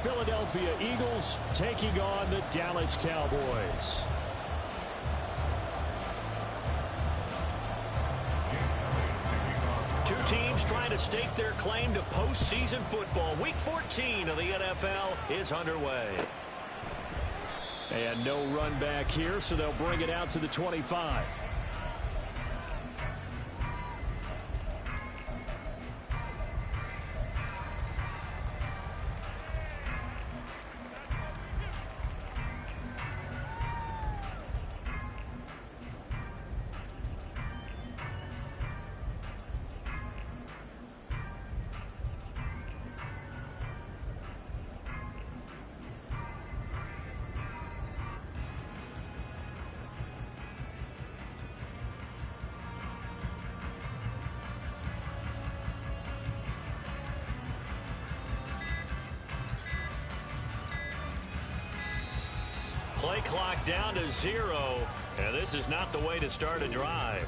Philadelphia Eagles taking on the Dallas Cowboys. Two teams trying to stake their claim to postseason football. Week 14 of the NFL is underway. And no run back here, so they'll bring it out to the 25. Play clock down to 0, and this is not the way to start a drive.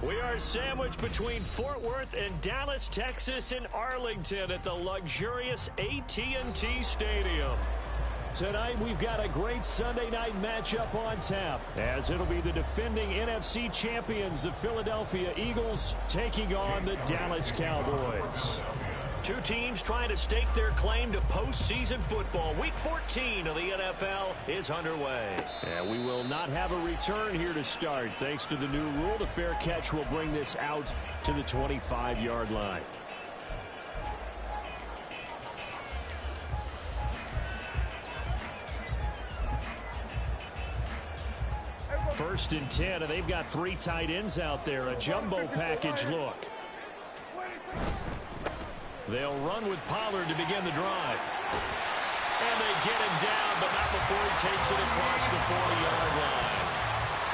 We are sandwiched between Fort Worth and Dallas, Texas, and Arlington at the luxurious AT&T Stadium. Tonight, we've got a great Sunday night matchup on tap, as it'll be the defending NFC champions, the Philadelphia Eagles, taking on the Dallas Cowboys. Two teams trying to stake their claim to postseason football. Week 14 of the NFL is underway. And we will not have a return here to start. Thanks to the new rule, the fair catch will bring this out to the 25-yard line. First and 10, and they've got three tight ends out there. A jumbo package look. They'll run with Pollard to begin the drive. And they get him down, but not before he takes it across the 40-yard line.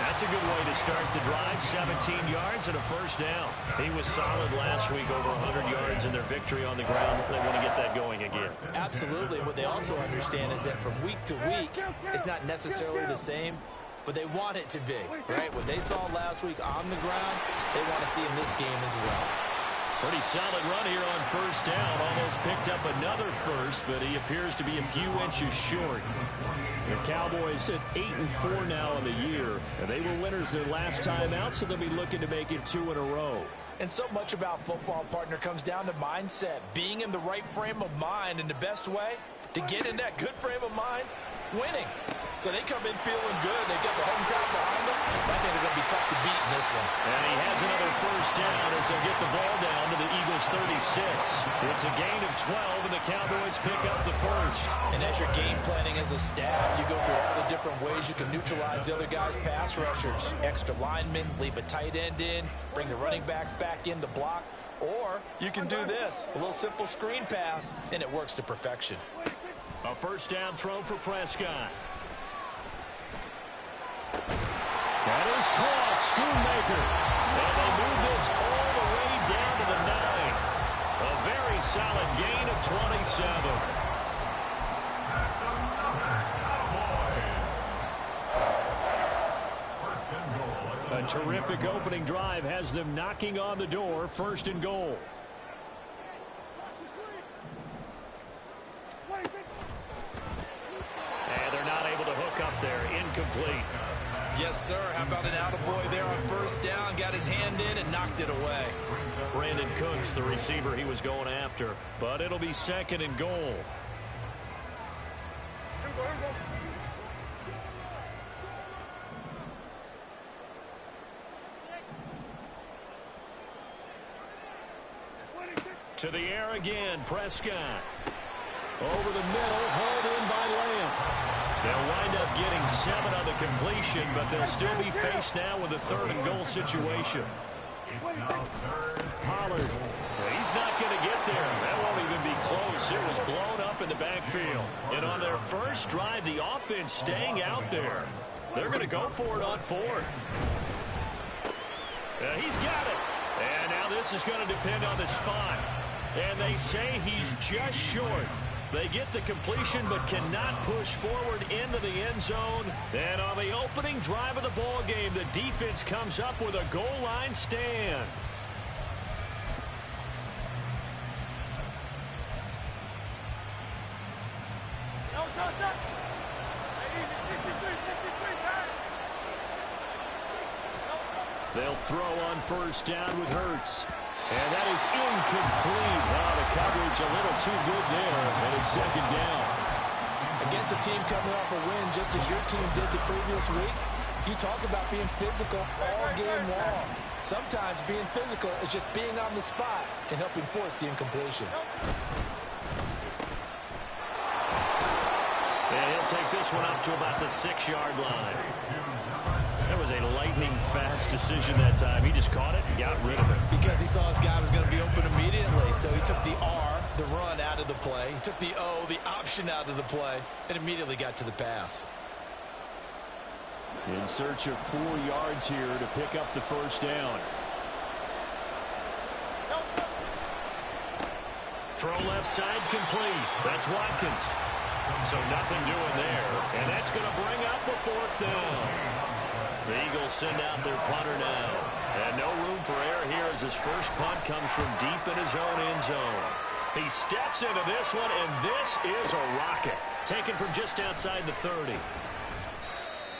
That's a good way to start the drive. 17 yards and a first down. He was solid last week, over 100 yards in their victory on the ground. They want to get that going again. Absolutely. What they also understand is that from week to week, it's not necessarily the same, but they want it to be, right? What they saw last week on the ground, they want to see in this game as well. Pretty solid run here on first down. Almost picked up another first, but he appears to be a few inches short. The Cowboys at 8-4 now in the year, and they were winners their last time out, so they'll be looking to make it 2 in a row. And so much about football, partner, comes down to mindset. Being in the right frame of mind, and the best way to get in that good frame of mind, winning. So they come in feeling good. They got the home crowd behind them. I think they're going to be tough to beat in this one. And he has another first down as they get the ball down to the Eagles' 36. It's a gain of 12, and the Cowboys pick up the first. And as you're game planning as a staff, you go through all the different ways you can neutralize the other guy's pass rushers. Extra linemen, leave a tight end in, bring the running backs back in to block. Or you can do this, a little simple screen pass, and it works to perfection. A first down throw for Prescott. That is caught, Schoonmaker. And they move this all the way down to the 9. A very solid gain of 27. A terrific opening drive has them knocking on the door, first and goal. And they're not able to hook up there, incomplete. Yes, sir. How about an attaboy there on first down? Got his hand in and knocked it away. Brandon Cooks, the receiver he was going after. But it'll be second and goal. To the air again, Prescott. Over the middle, hauled in by Lamb. They'll wind up getting 7 on the completion, but they'll still be faced now with a third and goal situation. Pollard, he's not going to get there. That won't even be close. It was blown up in the backfield. And on their first drive, the offense staying out there. They're going to go for it on fourth. He's got it. And now this is going to depend on the spot. And they say he's just short. They get the completion but cannot push forward into the end zone. And on the opening drive of the ball game, the defense comes up with a goal line stand. They'll throw on first down with Hurts. And that is incomplete. Wow, the coverage a little too good there, and it's second down. Against a team coming off a win, just as your team did the previous week, you talk about being physical all game long. Sometimes being physical is just being on the spot and helping force the incompletion. And he'll take this one up to about the 6-yard line. That was a lightning-fast decision that time. He just caught it and got rid of it. Because he saw his guy was going to be open immediately, so he took the R, the run, out of the play. He took the O, the option, out of the play, and immediately got to the pass. In search of 4 yards here to pick up the first down. Throw left side complete. That's Watkins. So nothing doing there. And that's going to bring up a fourth down. The Eagles send out their punter now. And no room for error here as his first punt comes from deep in his own end zone. He steps into this one, and this is a rocket. Taken from just outside the 30.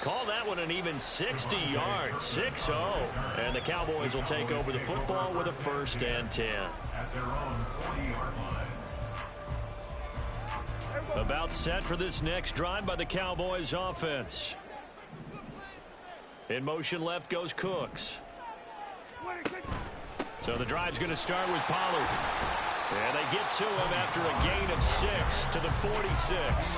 Call that one an even 60 yards, 6-0. And the Cowboys will take over the football with a 1st and 10. About set for this next drive by the Cowboys offense. In motion left goes Cooks. So the drive's going to start with Pollard. And they get to him after a gain of 6 to the 46.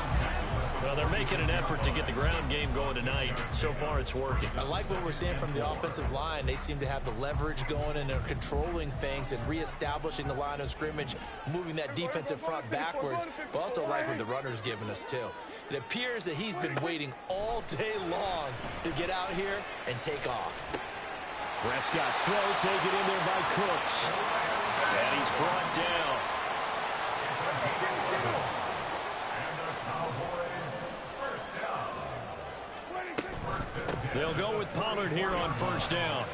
Well, they're making an effort to get the ground game going tonight. So far, it's working. I like what we're seeing from the offensive line. They seem to have the leverage going, and they're controlling things and reestablishing the line of scrimmage, moving that defensive front backwards. But also like what the runner's giving us, too. It appears that he's been waiting all day long to get out here and take off. Prescott's throw taken in there by Cooks. And he's brought down. They'll go with Pollard here on 1st down.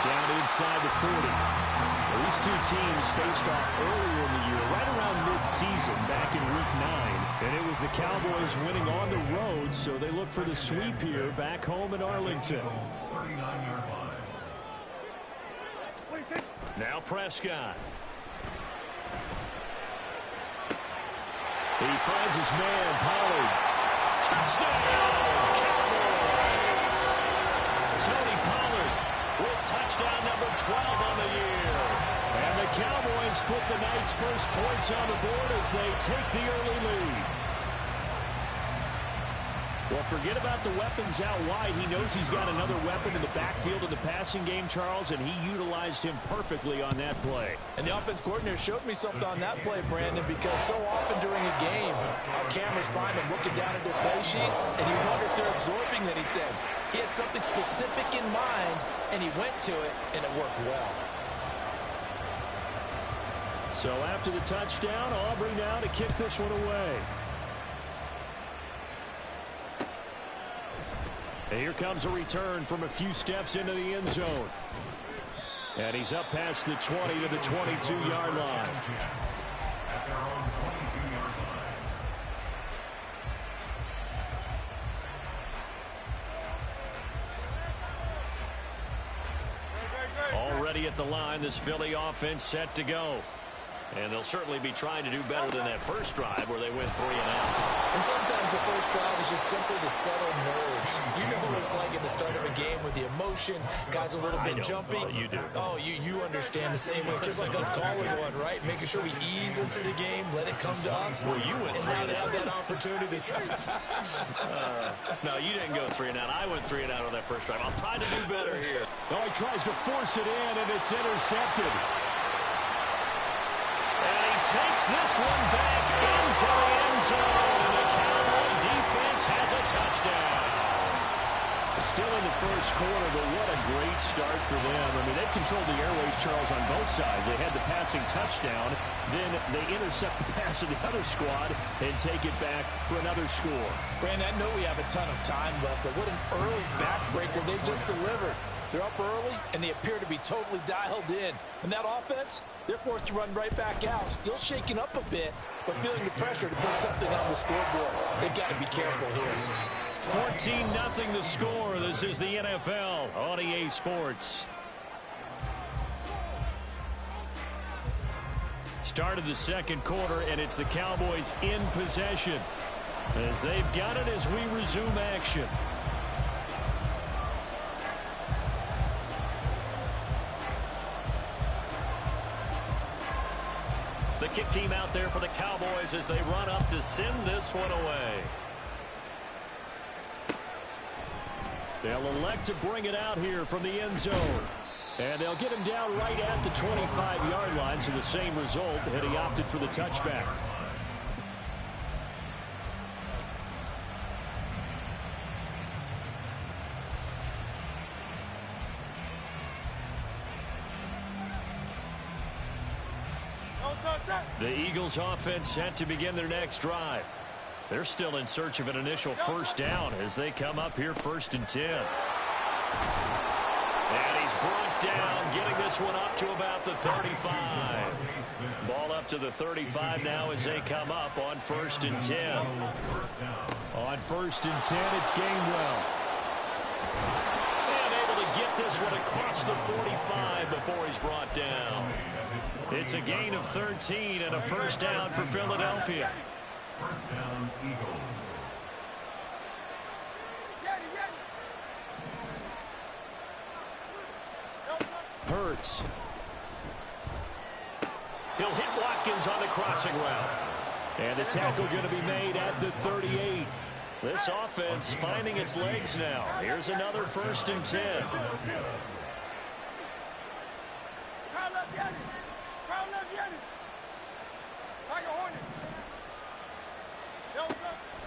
Down inside the 40. These two teams faced off earlier in the year, right around mid-season, back in Week 9. And it was the Cowboys winning on the road, so they look for the sweep here back home in Arlington. Now Prescott. He finds his man, Pollard. Touchdown, Cowboys! Tony Pollard with touchdown number 12 on the year. And the Cowboys put the night's first points on the board as they take the early lead. Well, forget about the weapons out wide. He knows he's got another weapon in the backfield of the passing game, Charles, and he utilized him perfectly on that play. And the offense coordinator showed me something on that play, Brandon, because so often during a game, our cameras find them looking down at their play sheets, and you wonder if they're absorbing anything. He had something specific in mind, and he went to it, and it worked well. So after the touchdown, Aubrey now to kick this one away. And here comes a return from a few steps into the end zone. And he's up past the 20 to the 22-yard line. Already at the line, this Philly offense set to go. And they'll certainly be trying to do better than that first drive where they went 3 and out. And sometimes the first drive is just simply to settle nerves. You know what it's like at the start of a game with the emotion, guys a little bit jumpy. You do. Oh, you understand the same way. Just like us calling one, right? Making sure we ease into the game, let it come to us. Well, you went 3 and out. Have that opportunity. No, you didn't go 3 and out. I went 3 and out on that first drive. I'll try to do better here. Oh, he tries to force it in, and it's intercepted. Takes this one back into the end zone. The Cowboy defense has a touchdown. Still in the first quarter, but what a great start for them. I mean, they've controlled the airways, Charles, on both sides. They had the passing touchdown. Then they intercept the pass of the other squad and take it back for another score. Brandon, I know we have a ton of time left, but what an early backbreaker they just delivered. They're up early, and they appear to be totally dialed in. And that offense, they're forced to run right back out. Still shaking up a bit, but feeling the pressure to put something on the scoreboard. They've got to be careful here. 14-0 the score. This is the NFL on EA Sports. Start of the second quarter, and it's the Cowboys in possession as they've got it as we resume action. The kick team out there for the Cowboys as they run up to send this one away. They'll elect to bring it out here from the end zone. And they'll get him down right at the 25-yard line, so the same result, and he opted for the touchback. The Eagles offense set to begin their next drive. They're still in search of an initial first down as they come up here 1st and 10. And he's brought down, getting this one up to about the 35. Ball up to the 35 now as they come up on 1st and 10. On 1st and 10, it's Gainwell. And able to get this one across the 45 before he's brought down. It's a gain of 13 and a first down for Philadelphia. First down, Eagles. Hurts. He'll hit Watkins on the crossing route. And the tackle going to be made at the 38. This offense finding its legs now. Here's another 1st and 10.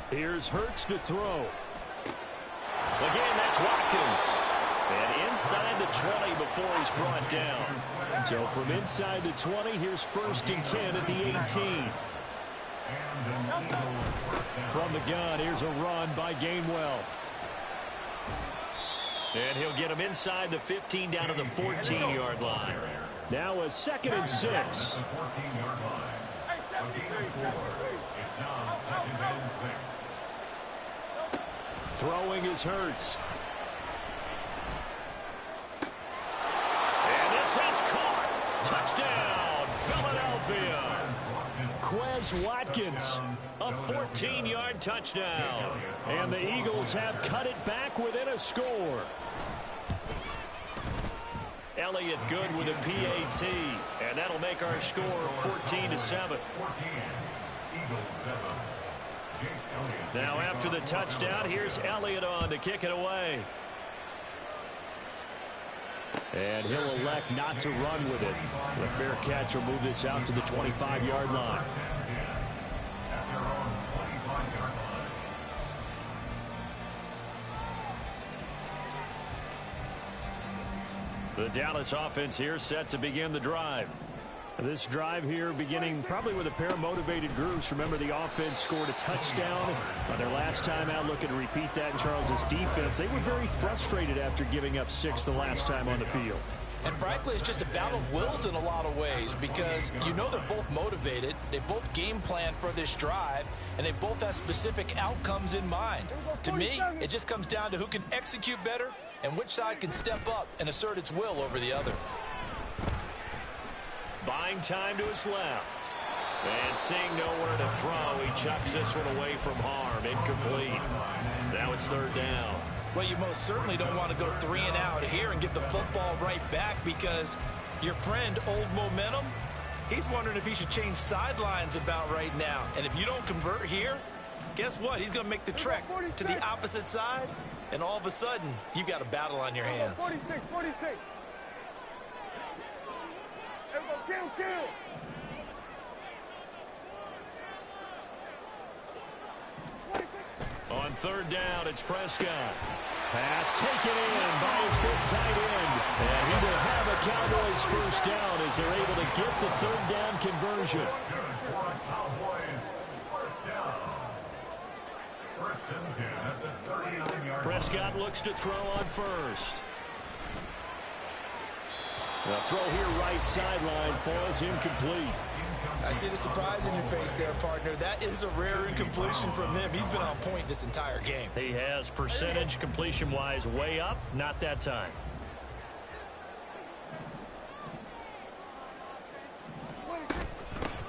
Here's Hurts to throw. Again, that's Watkins. And inside the 20 before he's brought down. So from inside the 20, here's 1st and 10 at the 18. From the gun, here's a run by Gainwell. And he'll get him inside the 15 down to the 14-yard line. Now a 2nd and 6. It's now 2nd and 6. Throwing is Hurts. And this is caught. Touchdown, Philadelphia. Quez Watkins, a 14-yard touchdown. And the Eagles have cut it back within a score. Elliott good with a PAT. And that'll make our score 14-7. Now after the touchdown, here's Elliott on to kick it away. And he'll elect not to run with it. The fair catch will move this out to the 25-yard line. The Dallas offense here set to begin the drive. This drive here beginning probably with a pair of motivated groups. Remember, the offense scored a touchdown on their last time out. Looking to repeat that in Charles's defense. They were very frustrated after giving up 6 the last time on the field. And frankly, it's just a battle of wills in a lot of ways because you know they're both motivated. They both game plan for this drive, and they both have specific outcomes in mind. To me, it just comes down to who can execute better and which side can step up and assert its will over the other. Buying time to his left. And seeing nowhere to throw, he chucks this one away from harm. Incomplete. Now it's 3rd down. Well, you most certainly don't want to go 3 and out here and get the football right back because your friend, Old Momentum, he's wondering if he should change sidelines about right now. And if you don't convert here, guess what? He's going to make the trek to the opposite side, and all of a sudden, you've got a battle on your hands. 46. Kill. On 3rd down, it's Prescott. Pass taken in by his big tight end. And he will have a Cowboys first down as they're able to get the 3rd down conversion. Prescott looks to throw on 1st. The throw here right sideline falls incomplete. I see the surprise in your face there, partner. That is a rare incompletion from him. He's been on point this entire game. He has percentage completion-wise way up, not that time.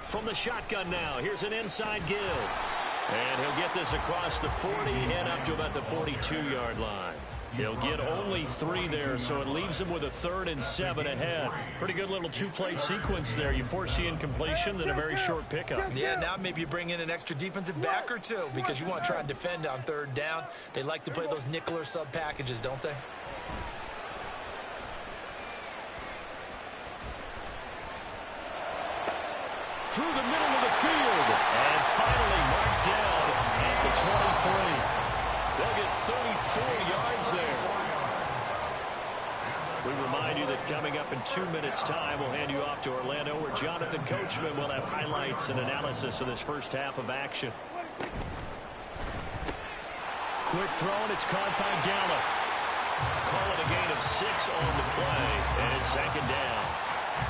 From the shotgun now, here's an inside give. And he'll get this across the 40 and up to about the 42-yard line. He'll get only 3 there, so it leaves him with a 3rd and 7 ahead. Pretty good little 2-play sequence there. You force the incompletion, then a very short pickup. Yeah, now maybe you bring in an extra defensive back or two because you want to try and defend on 3rd down. They like to play those nickel or sub packages, don't they? Through the middle of the field. And finally marked down at the 23. They'll get 34 yards there. We remind you that coming up in 2 minutes' time, we'll hand you off to Orlando, where Jonathan Coachman will have highlights and analysis of this first half of action. Quick throw, and it's caught by Gallup. Call it a gain of 6 on the second down.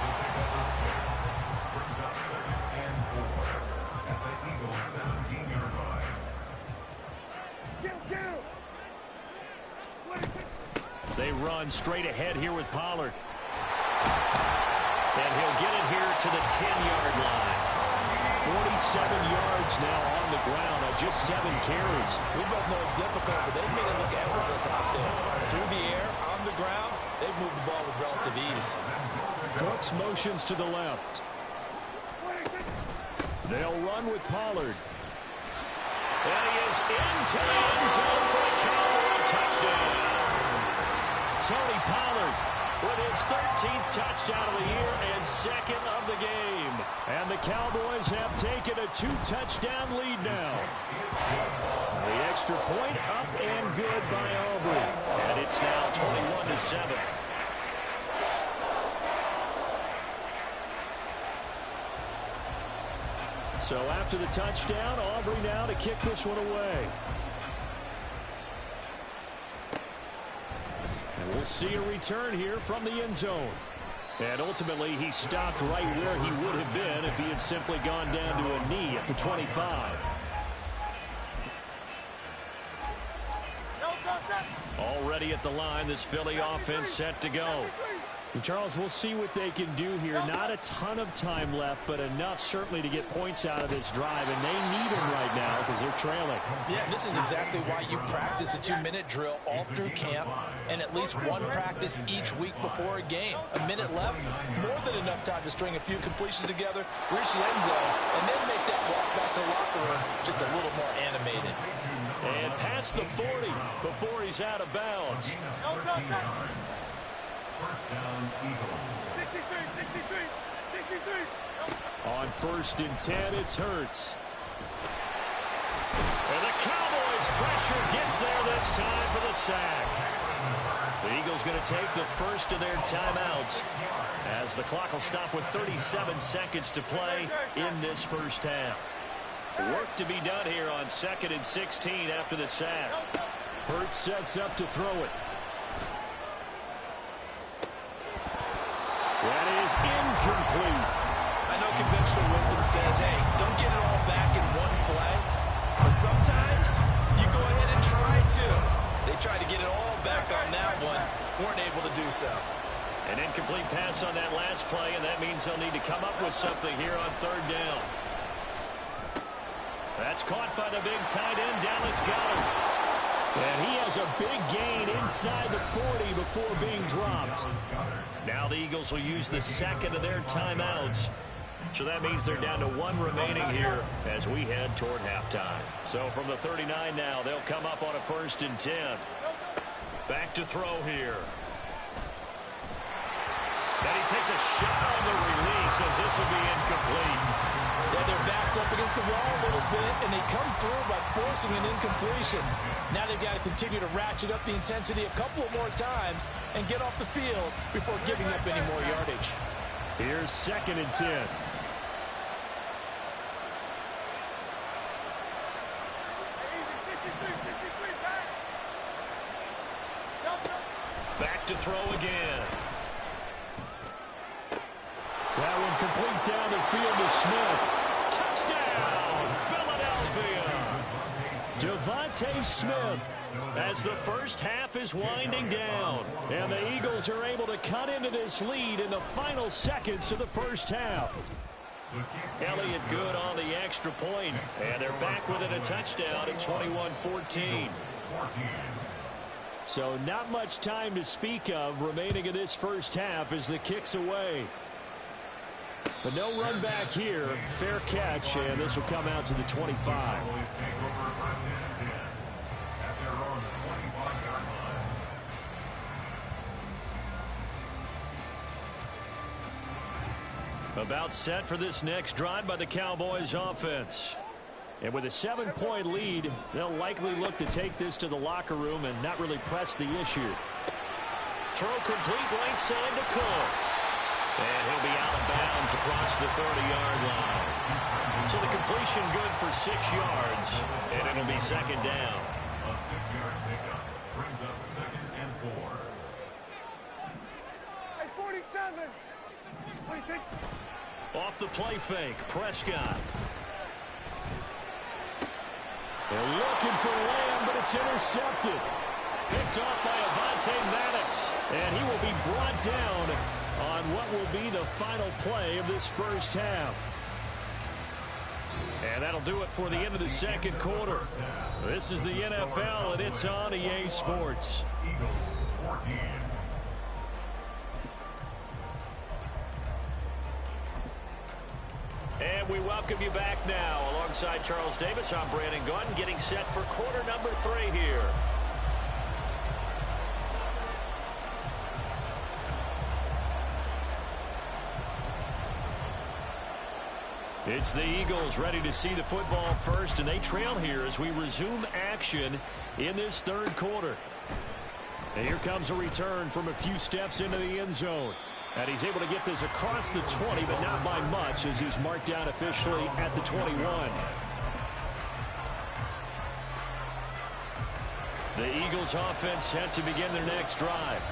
So pick up a 6. Brings up 2nd and 4 at the Eagles' 17-yard line. They run straight ahead here with Pollard. And he'll get it here to the 10-yard line. 47 yards now on the ground on just 7 carries. We both know it's difficult, but they made it look effortless out there. Through the air, on the ground, they've moved the ball with relative ease. Cooks motions to the left. They'll run with Pollard. And he is into the end zone for the Cowboy touchdown. Tony Pollard with his 13th touchdown of the year and 2nd of the game. And the Cowboys have taken a 2-touchdown lead now. The extra point up and good by Aubrey. And it's now 21-7. So after the touchdown, Aubrey now to kick this one away. And we'll see a return here from the end zone. And ultimately, he stopped right where he would have been if he had simply gone down to a knee at the 25. Already at the line, this Philly offense set to go. And Charles, we'll see what they can do here. Not a ton of time left, but enough certainly to get points out of this drive. And they need them right now because they're trailing. Yeah, and this is exactly why you practice a 2-minute drill all through camp and at least one practice each week before a game. A minute left, more than enough time to string a few completions together, reach the end zone, and then make that walk back to the locker room just a little more animated. And past the 40 before he's out of bounds. First down, Eagles. 63. On 1st and 10, it's Hurts. And the Cowboys' pressure gets there this time for the sack. The Eagles going to take the first of their timeouts as the clock will stop with 37 seconds to play in this first half. Work to be done here on 2nd and 16 after the sack. Hurts sets up to throw it. That is incomplete. I know conventional wisdom says, hey, don't get it all back in one play. But sometimes you go ahead and try to. They tried to get it all back on that one. Weren't able to do so. An incomplete pass on that last play, and that means they'll need to come up with something here on 3rd down. That's caught by the big tight end, Dallas Goedert. And he has a big gain inside the 40 before being dropped. Now the Eagles will use the 2nd of their timeouts. So that means they're down to 1 remaining here as we head toward halftime. So from the 39 now, they'll come up on a 1st and 10. Back to throw here. And he takes a shot on the release as this will be incomplete. Yeah, their back's up against the wall a little bit, and they come through by forcing an incompletion. Now they've got to continue to ratchet up the intensity a couple of more times and get off the field before giving up any more yardage. Here's 2nd and 10. Back to throw again. That one complete down the field to Smith. Touchdown, Philadelphia. Devontae Smith as the first half is winding down. And the Eagles are able to cut into this lead in the final seconds of the first half. Elliott good on the extra point, and they're back within a touchdown at 21-14. So not much time to speak of remaining in this first half as the kick's away. But no run back here. Fair catch, and this will come out to the 25. About set for this next drive by the Cowboys offense. And with a 7-point lead, they'll likely look to take this to the locker room and not really press the issue. Throw complete right side to Cooks. And he'll be out of bounds across the 30-yard line. So the completion good for 6 yards, and it'll be 2nd down. A 6-yard pickup brings up 2nd and 4. Hey, 40 Off the play fake, Prescott. They're looking for Lamb, but it's intercepted. Picked off by Avonte Maddox. And he will be brought down on what will be the final play of this first half. And that'll do it for the end of the second quarter. This is the NFL, and it's on EA Sports. Eagles 14. And we welcome you back now. Alongside Charles Davis, I'm Brandon Gunn, getting set for quarter number 3 here. It's the Eagles ready to see the football first, and they trail here as we resume action in this third quarter. And here comes a return from a few steps into the end zone. And he's able to get this across the 20, but not by much, as he's marked down officially at the 21. The Eagles offense set to begin their next drive.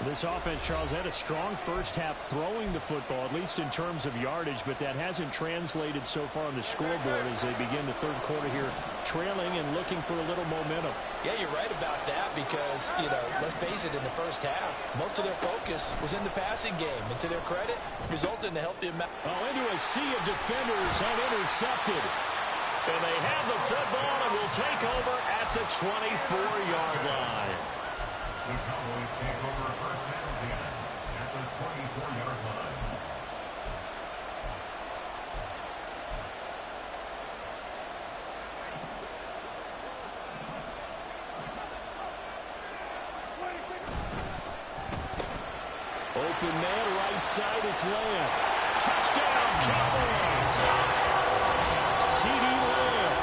This offense, Charles, had a strong first half throwing the football, at least in terms of yardage, but that hasn't translated so far on the scoreboard as they begin the third quarter here, trailing and looking for a little momentum. Yeah, you're right about that because, let's face it, in the first half, most of their focus was in the passing game. And to their credit, resulted in a healthy amount. Oh, into a sea of defenders and intercepted. And they have the football and will take over at the 24-yard line. The Cowboys take over first down again at the 24-yard line. Open man, right side, it's Lamb. Touchdown, Cowboys! CeeDee Lamb,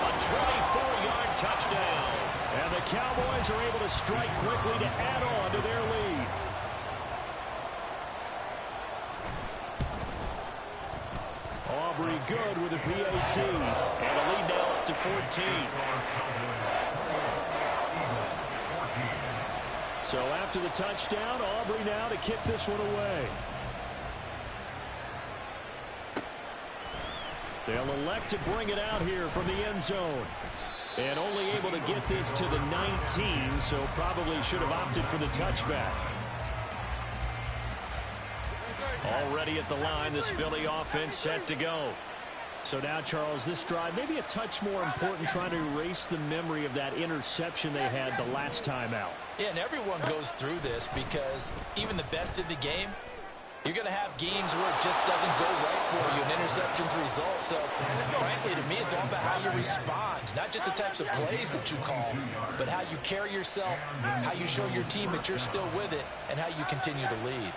a 24-yard touchdown. And the Cowboys are able to strike quickly to add on to their lead. Aubrey good with a PAT. And the lead now up to 14. So after the touchdown, Aubrey now to kick this one away. They'll elect to bring it out here from the end zone. And only able to get this to the 19, so probably should have opted for the touchback. Already at the line, this Philly offense set to go. So now, Charles, this drive maybe a touch more important, trying to erase the memory of that interception they had the last time out. Yeah, and everyone goes through this because even the best in the game, you're going to have games where it just doesn't go right for you, and interceptions result. So, frankly, to me, it's all about how you respond, not just the types of plays that you call, but how you carry yourself, how you show your team that you're still with it, and how you continue to lead.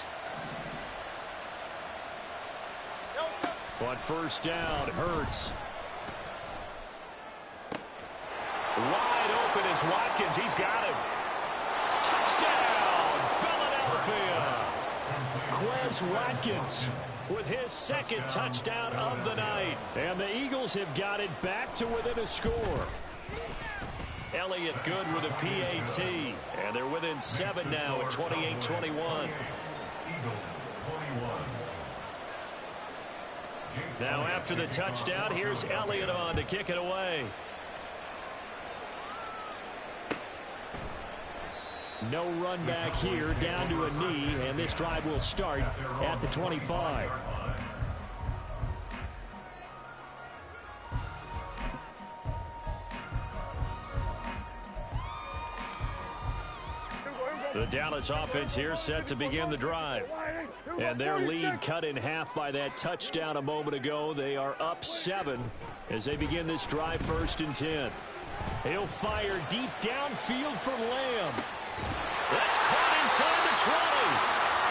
On first down, Hurts. Wide open is Watkins. He's got him. Touchdown, Philadelphia. Quez Watkins with his second touchdown of the night. And the Eagles have got it back to within a score. Elliott good with a PAT. And they're within 7 now at 28-21. Eagles 21. Now after the touchdown, here's Elliott on to kick it away. No run back here, down to a knee, and this drive will start at the 25. The Dallas offense here set to begin the drive. And their lead cut in half by that touchdown a moment ago. They are up 7 as they begin this drive, 1st and 10. He'll fire deep downfield for Lamb. That's caught inside the 20.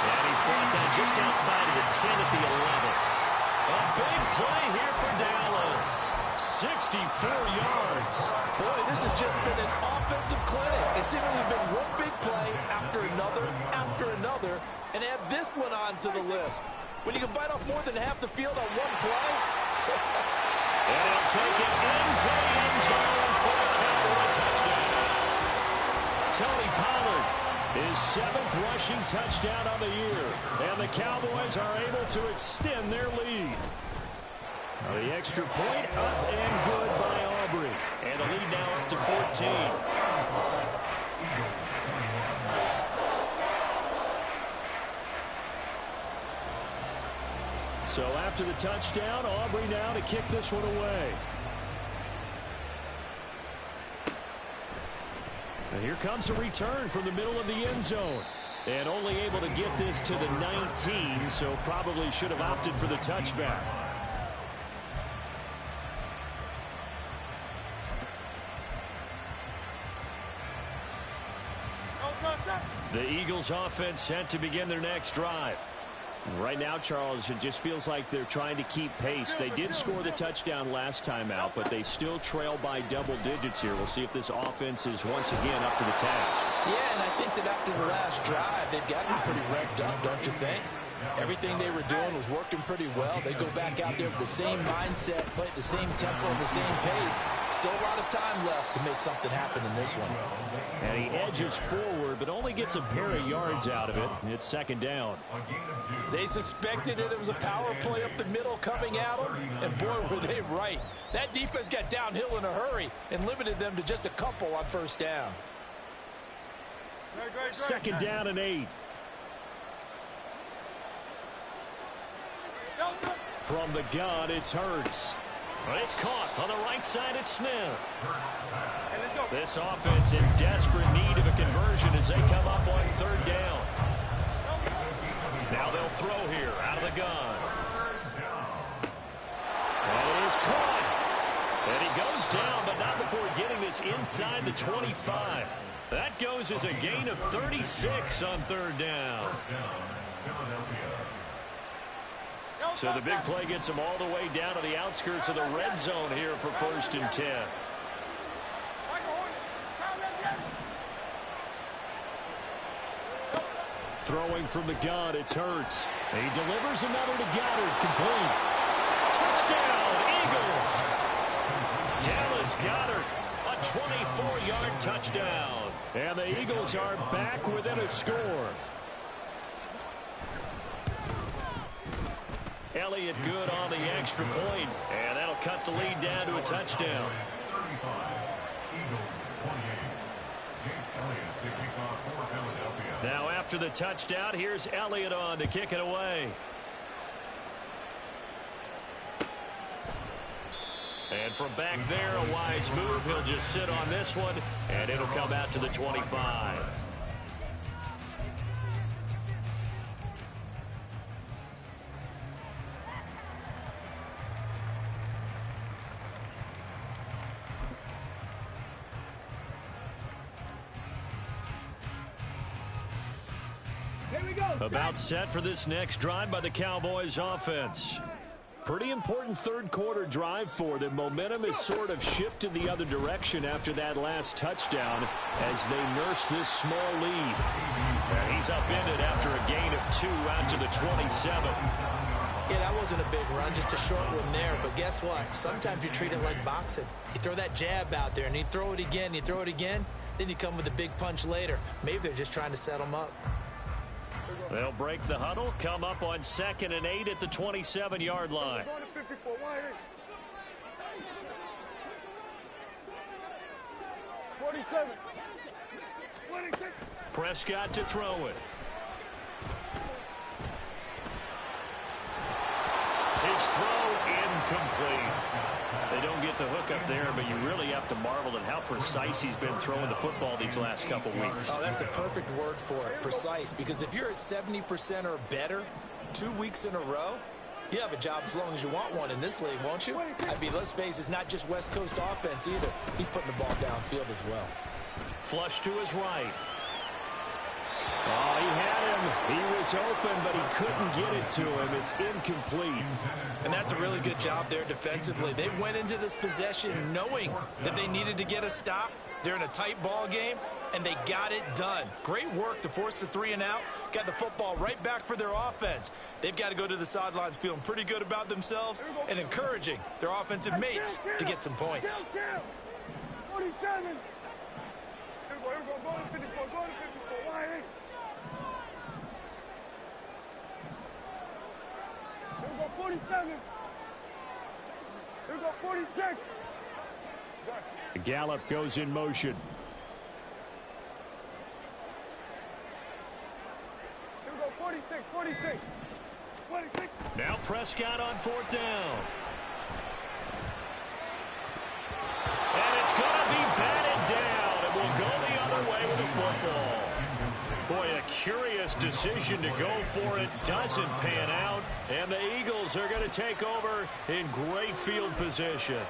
And he's brought down just outside of the 10 at the 11. A big play here for Dallas. 64 yards. Boy, this has just been an offensive clinic. It's seemingly been one big play after another, and add this one on to the list. When you can bite off more than half the field on one play. And he'll take it into the end zone for a Cowboy touchdown. Tony Pollard His 7th rushing touchdown on the year. And the Cowboys are able to extend their lead. The extra point up and good by Aubrey. And the lead now up to 14. So after the touchdown, Aubrey now to kick this one away. And here comes a return from the middle of the end zone. And only able to get this to the 19, so probably should have opted for the touchback. The Eagles offense set to begin their next drive. Right now, Charles, it just feels like they're trying to keep pace. They did score the touchdown last time out, but they still trail by double digits here. We'll see if this offense is once again up to the task. Yeah, and I think that after the last drive, they've got to be pretty revved up, don't you think? Everything they were doing was working pretty well. They go back out there with the same mindset, play at the same tempo, the same pace. Still a lot of time left to make something happen in this one. And he edges forward, but only gets a pair of yards out of it. It's second down. They suspected it was a power play up the middle coming at them, and boy, were they right. That defense got downhill in a hurry and limited them to just a couple on first down. Second down and 8. From the gun, it's Hurts. But it's caught on the right side. It's Smith. This offense in desperate need of a conversion as they come up on third down. Now they'll throw here out of the gun. And it is caught. And he goes down, but not before getting this inside the 25. That goes as a gain of 36 on third down. So the big play gets them all the way down to the outskirts of the red zone here for 1st and 10. Throwing from the gun, it's Hurts. He delivers another to Goddard, complete. Touchdown, Eagles! Dallas Goedert, a 24-yard touchdown. And the Eagles are back within a score. Elliott good on the extra point, and that'll cut the lead down to a touchdown. Now after the touchdown, here's Elliott on to kick it away. And from back there, a wise move. He'll just sit on this one, and it'll come out to the 25. About set for this next drive by the Cowboys offense. Pretty important third quarter drive for them. Momentum has sort of shifted the other direction after that last touchdown as they nurse this small lead. And he's upended after a gain of 2 out to the 27. Yeah, that wasn't a big run, just a short one there. But guess what? Sometimes you treat it like boxing. You throw that jab out there, and you throw it again, you throw it again, then you come with a big punch later. Maybe they're just trying to set them up. They'll break the huddle, come up on 2nd and 8 at the 27-yard line. 47. Prescott to throw it. His throw incomplete. They don't get the hook up there, but you really have to marvel at how precise he's been throwing the football these last couple weeks. Oh, that's a perfect word for it, precise, because if you're at 70% or better 2 weeks in a row, you have a job as long as you want one in this league, won't you? I mean, let's face it, it's not just West Coast offense either. He's putting the ball downfield as well. Flush to his right. Oh, he had him. He was open, but he couldn't get it to him. It's incomplete. And that's a really good job there defensively. They went into this possession knowing that they needed to get a stop. They're in a tight ball game, and they got it done. Great work to force the 3 and out. Got the football right back for their offense. They've got to go to the sidelines feeling pretty good about themselves and encouraging their offensive mates to get some points. 47. Go to 54. Go to 54. Here we go, 47. Here we go, 46. Gallup goes in motion. Here we go, 46, 46. 46. Now Prescott on fourth down. And it's going to be batted down. It will go the other way with the football. Boy, a curious decision to go for it. Doesn't pan out. And the Eagles are going to take over in great field position.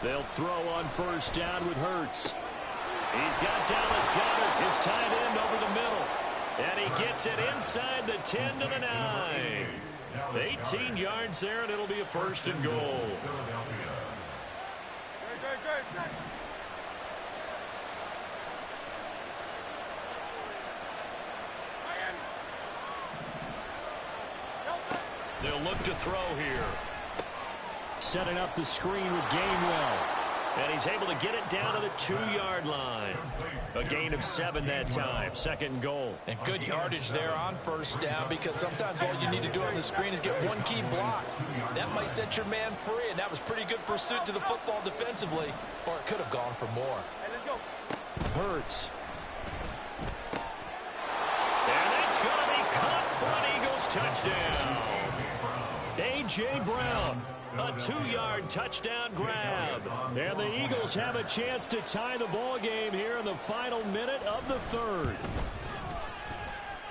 They'll throw on first down with Hurts. He's got Dallas Goedert, his tight end, over the middle. And he gets it inside the 10 to the 9. 18 yards there, and it'll be a first and goal. They'll look to throw here. Setting up the screen with Gainwell. And he's able to get it down to the 2-yard line. A gain of 7 that time. Second and goal. And good yardage there on first down, because sometimes all you need to do on the screen is get one key block. That might set your man free, and that was pretty good pursuit to the football defensively. Or it could have gone for more. Hey, let's go. Hurts. And that's going to be caught for an Eagles touchdown. A.J. Brown. A 2-yard touchdown grab. And the Eagles have a chance to tie the ball game here in the final minute of the third.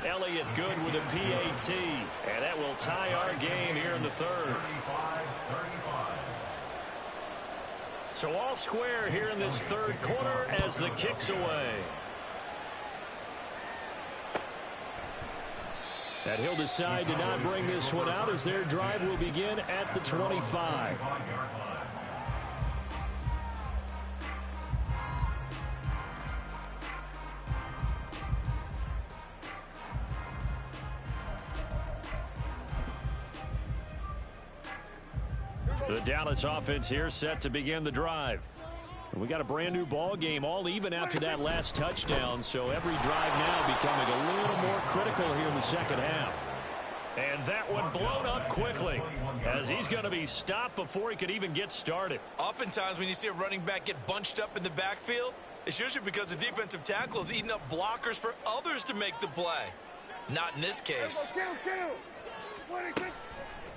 Elliott good with a PAT. And that will tie our game here in the third. So all square here in this third quarter as the kick's away. And he'll decide to not bring this one out as their drive will begin at the 25. The Dallas offense here set to begin the drive. We got a brand new ball game, all even after that last touchdown, so every drive now becoming a little more critical here in the second half. And that one blown up quickly as he's going to be stopped before he could even get started. Oftentimes when you see a running back get bunched up in the backfield, it's usually because the defensive tackle is eating up blockers for others to make the play. Not in this case.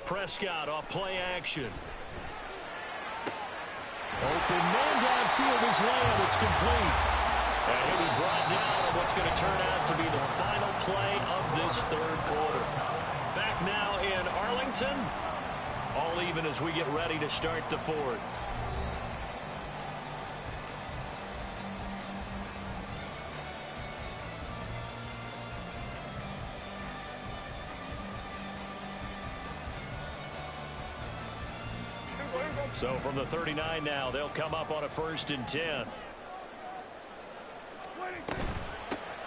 Prescott off play action. Open man downfield is Lamb. It's complete. And he'll be brought down on what's going to turn out to be the final play of this third quarter. Back now in Arlington. All even as we get ready to start the fourth. So from the 39 now, they'll come up on a 1st and 10.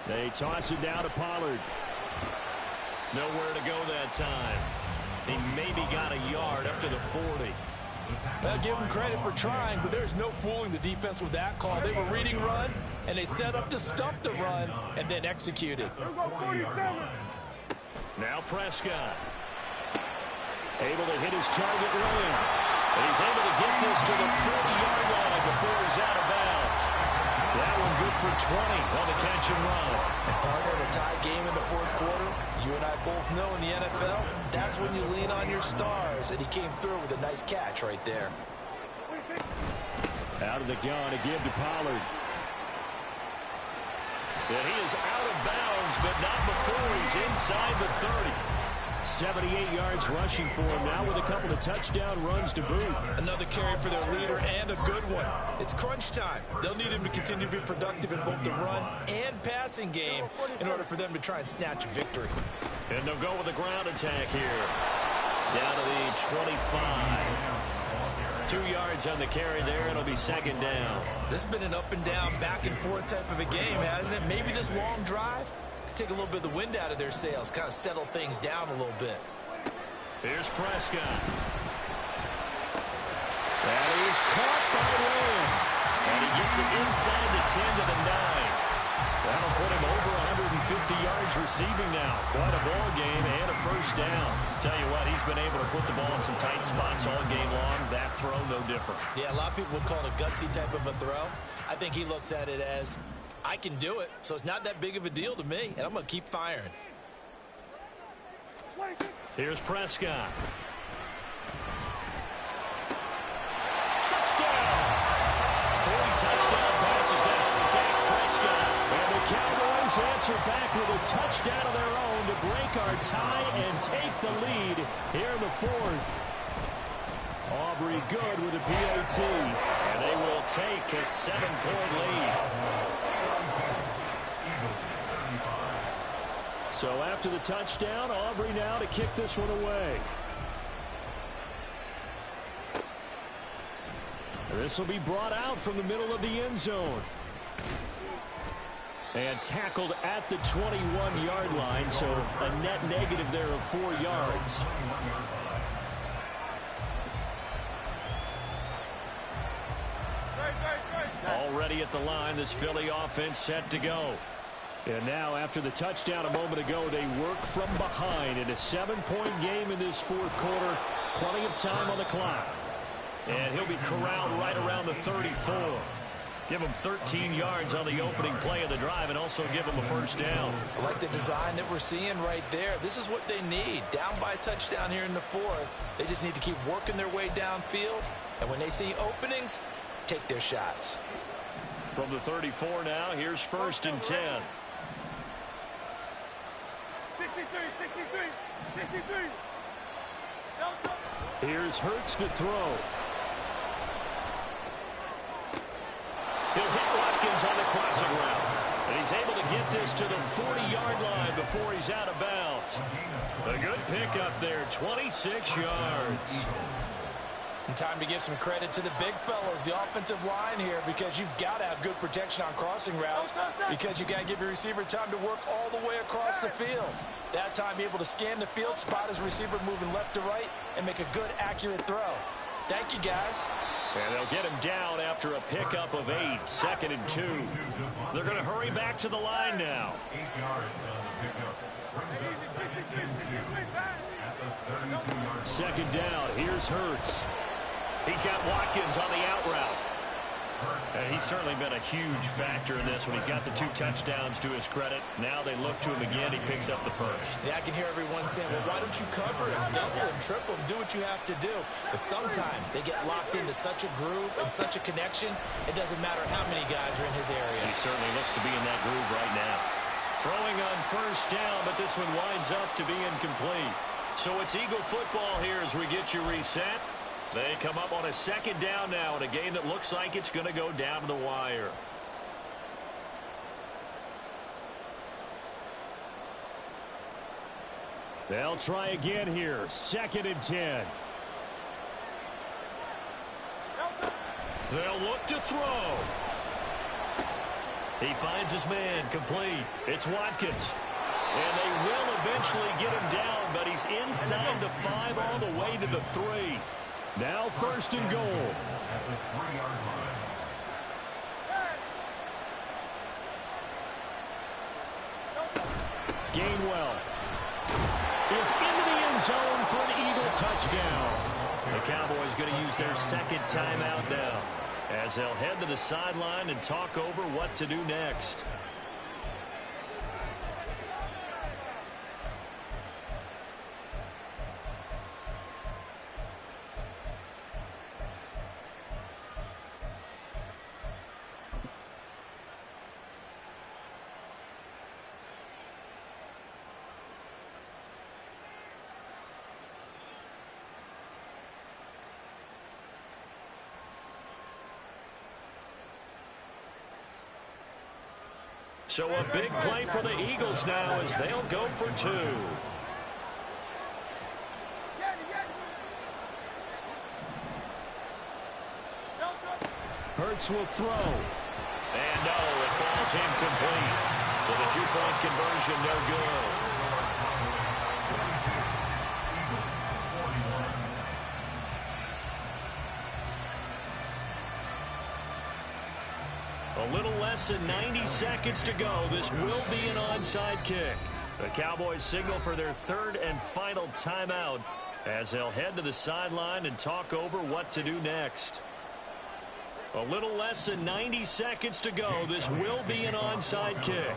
They toss it down to Pollard. Nowhere to go that time. He maybe got a yard up to the 40. Well, give him credit for trying, but there's no fooling the defense with that call. They were reading run, and they set up to stop the run and then executed. Now Prescott. Able to hit his target early. And he's able to get this to the 40-yard line before he's out of bounds. That one good for 20 on the catch and run. And partner, in a tie game in the fourth quarter, you and I both know in the NFL, that's when you lean on your stars. And he came through with a nice catch right there. Out of the gun to give to Pollard. And he is out of bounds, but not before he's inside the 30. 78 yards rushing for him now with a couple of touchdown runs to boot. Another carry for their leader and a good one. It's crunch time. They'll need him to continue to be productive in both the run and passing game in order for them to try and snatch a victory. And they'll go with a ground attack here. Down to the 25. 2 yards on the carry there. It'll be second down. This has been an up and down, back and forth type of a game, hasn't it? Maybe this long drive take a little bit of the wind out of their sails, kind of settle things down a little bit. Here's Prescott. That is caught by Lamb. And he gets it inside the 10 to the 9. That'll put him over 150 yards receiving now. Quite a ball game and a first down. Tell you what, he's been able to put the ball in some tight spots all game long. That throw, no different. Yeah, a lot of people would call it a gutsy type of a throw. I think he looks at it as, I can do it, so it's not that big of a deal to me, and I'm going to keep firing. Here's Prescott. Touchdown! 3 touchdown passes now for Dak Prescott. And the Cowboys answer back with a touchdown of their own to break our tie and take the lead here in the 4th. Aubrey good with a PAT. And they will take a 7-point lead. So after the touchdown, Aubrey now to kick this one away. This will be brought out from the middle of the end zone. And tackled at the 21-yard line, so a net negative there of 4 yards. Already at the line, this Philly offense set to go. And now, after the touchdown a moment ago, they work from behind in a 7-point game in this 4th quarter. Plenty of time on the clock. And he'll be corralled right around the 34. Give him 13 yards on the opening play of the drive and also give him a first down. I like the design that we're seeing right there. This is what they need. Down by a touchdown here in the 4th. They just need to keep working their way downfield. And when they see openings, take their shots. From the 34 now, here's 1st and 10. 63. Here's Hurts to throw. He'll hit Watkins on the crossing route. And he's able to get this to the 40-yard line before he's out of bounds. A good pickup there, 26 yards. And time to give some credit to the big fellas, the offensive line here, because you've got to have good protection on crossing routes, because you've got to give your receiver time to work all the way across the field. That time, be able to scan the field, spot his receiver moving left to right, and make a good, accurate throw. Thank you, guys. And they'll get him down after a pickup of 8, 2nd and 2. They're going to hurry back to the line now. 8 yards on the pickup. Brings up 2nd and 2 at the 32-yard. 2nd down. Here's Hurts. He's got Watkins on the out route. And he's certainly been a huge factor in this when he's got the 2 touchdowns to his credit. Now they look to him again. He picks up the first. Yeah, I can hear everyone saying, well, why don't you cover him, double him, triple him, do what you have to do. But sometimes they get locked into such a groove and such a connection, it doesn't matter how many guys are in his area. He certainly looks to be in that groove right now. Throwing on 1st down, but this one winds up to be incomplete. So it's Eagle football here as we get you reset. They come up on a 2nd down now in a game that looks like it's going to go down to the wire. They'll try again here. 2nd and 10. They'll look to throw. He finds his man, complete. It's Watkins. And they will eventually get him down, but he's inside the 5 all the way to the 3. Now 1st and goal. At the 3-yard line. Gainwell is into the end zone for an Eagle touchdown. The Cowboys going to use their 2nd timeout now as they'll head to the sideline and talk over what to do next. So a big play for the Eagles now as they'll go for 2. Hurts will throw. And no, it falls incomplete. So the two-point conversion, no good. A little less than 90 seconds to go. This will be an onside kick. The Cowboys signal for their third and final timeout as they'll head to the sideline and talk over what to do next. A little less than 90 seconds to go. This will be an onside kick.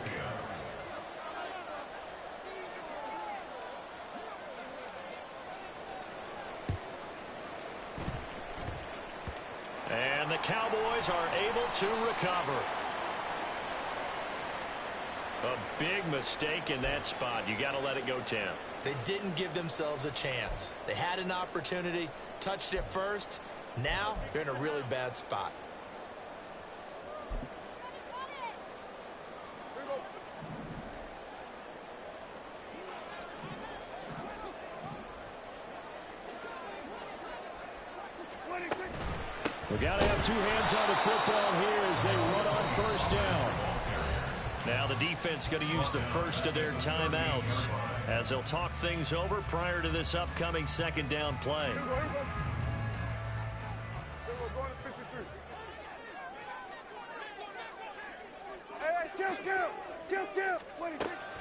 And the Cowboys are able to recover. A big mistake in that spot. You got to let it go, Tim. They didn't give themselves a chance. They had an opportunity, touched it first. Now they're in a really bad spot. We got to have two hands on the football here as they run on first down. Now the defense going to use the first of their timeouts as they'll talk things over prior to this upcoming second down play.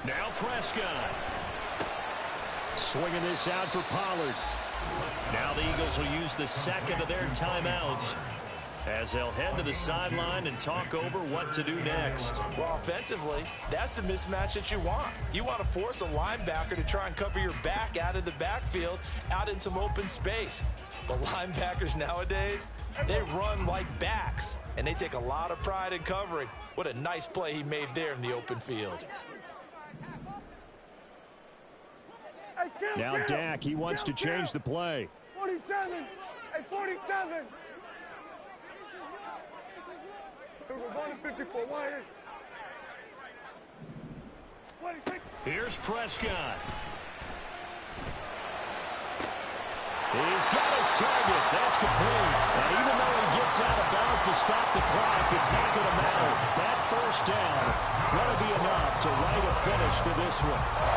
Now Prescott. Swinging this out for Pollard. Now the Eagles will use the second of their timeouts as they'll head to the sideline and talk over what to do next. Well, offensively, that's the mismatch that you want. You want to force a linebacker to try and cover your back out of the backfield, out in some open space. The linebackers nowadays, they run like backs, and they take a lot of pride in covering. What a nice play he made there in the open field. Now Dak, he wants to change the play. 47. Hey, 47. We're going to 54. Why is? Here's Prescott. He's got his target. That's complete. And even though he gets out of bounds to stop the clock, it's not going to matter. That first down going to be enough to write a finish to this one.